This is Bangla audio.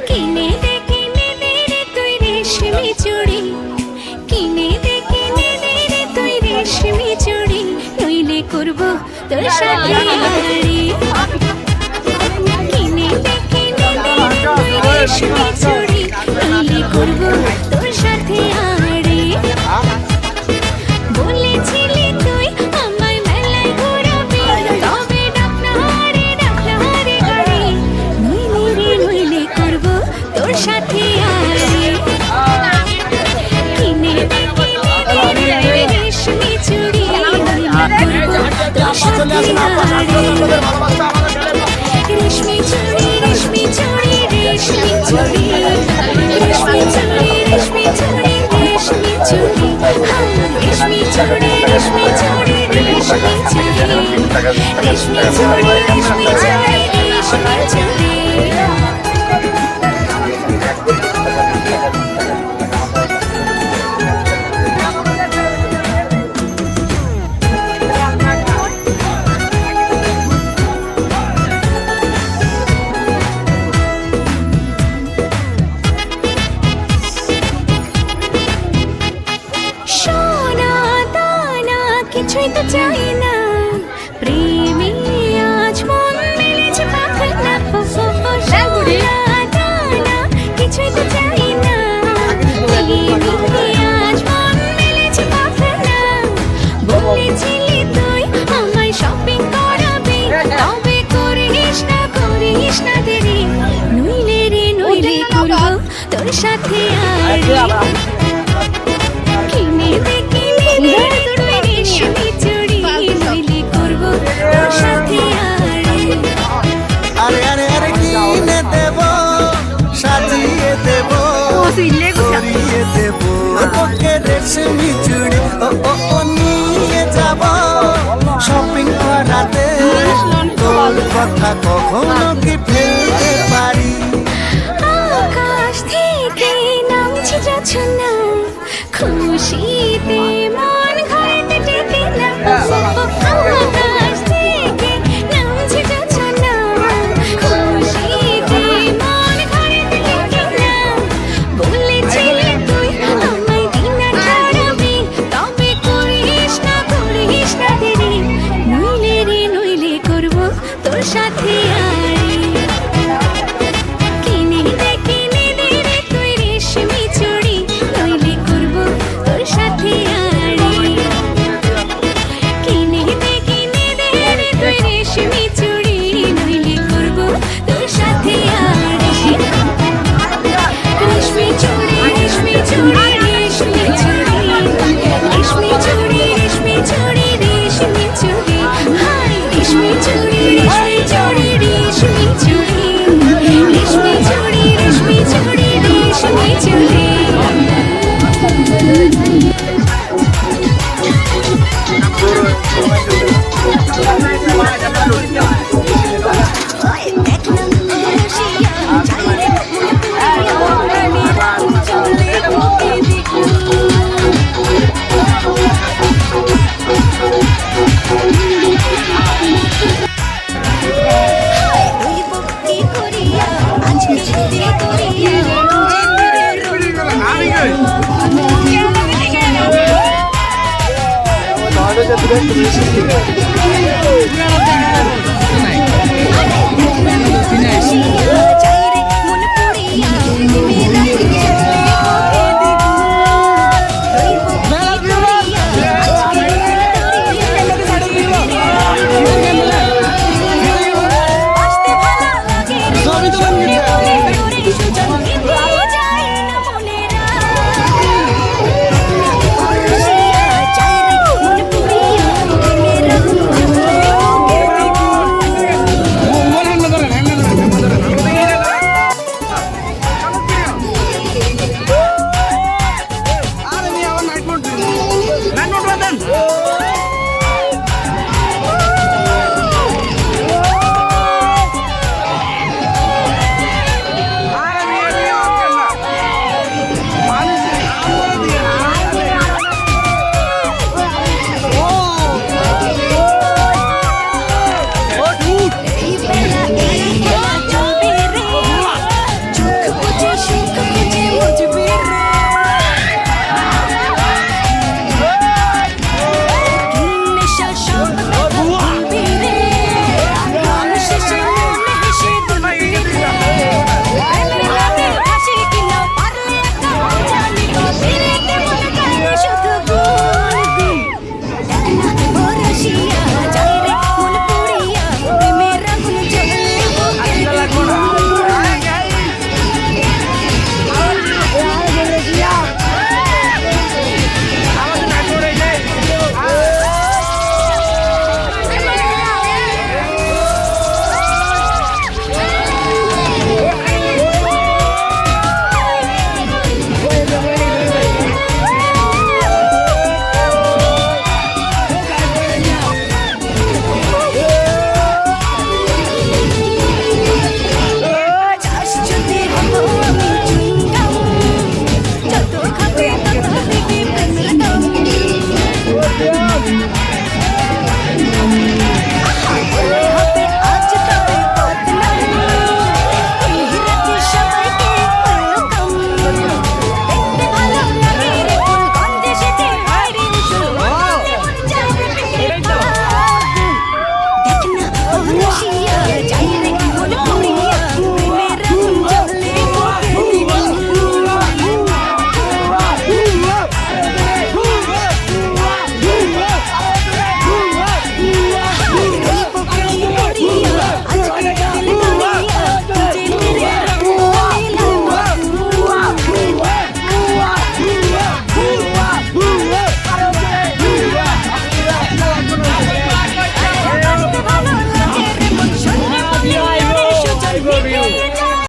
কিনে দে রে তুই রেশমি চুড়ি, কিনে দে রে তুই রেশমি চুড়ি, নইলে করব তোর সাথে আড়ি। কিনে দে তুই রেশমি চুড়ি, নইলে করব তোর সাথে আড়ি। বলেছিলি তুই আমায় মেলায় ঘোরাবি, তবে ডাকনা হারে গাড়ি, নইলে করব তোর সাথে আড়ি। কিনে দে রে রেশমি চুড়ি, নইলে করব তোর সাথে আড়ি। রেশমি চুড়ি রেশমি চুড়ি রেশমি চুড়ি, রেশমি চুড়ি রেশমি চুড়ি রেশমি চুড়ি, রেশমি চুড়ি রেশমি চুড়ি রেশমি চুড়ি, রেশমি চুড়ি রেশমি চুড়ি রেশমি চুড়ি। কিছুই তো চাই না, প্রেমে আজ মন মেলেছে পাখনা, কিছুই তো চাই না, প্রেমে আজ মন মেলেছে পাখনা। বলেছিলি তুই আমায় শপিং করাবি, তবে করিস না দেরি, নইলে করব তোর সাথে আড়ি। কিনে দে তুই রেশমি চুড়ি, নইলে করব তোর সাথে আড়ি। আরে কিনে দেব, সাজিয়ে দেব, করিয়ে দেব তোকে রেশমি চুড়ি, ও নিয়ে যাব শপিং করাতে, তোর কথা কখনো কি ফেলতে পারি? আকাশ থেকে নামছে জোছনা, খুশিতে মন ঘরেতে টেকে না। আকাশ থেকে নামছে জোছনা, খুশিতে মন ঘরেতে টেকে না। বলেছিলি তুই আমায় দিনা ছাড়াবি, তবে করিস না দেরি, নইলে করব তোর সাথে আড়ি। কিনে দে রে তুই রেশমি চুড়ি, নইলে করব তোর সাথে আড়ি। কিনে দে রে তুই রেশমি চুড়ি, নইলে করব তোর সাথে আড়ি। রেশমি চুড়ি রেশমি চুড়ি রেশমি চুড়ি, রেশমি চুড়ি রেশমি চুড়ি রেশমি চুড়ি, রেশমি চুড়ি রেশমি চুড়ি রেশমি চুড়ি, রেশমি চুড়ি রেশমি চুড়ি রেশমি চুড়ি। Olha, já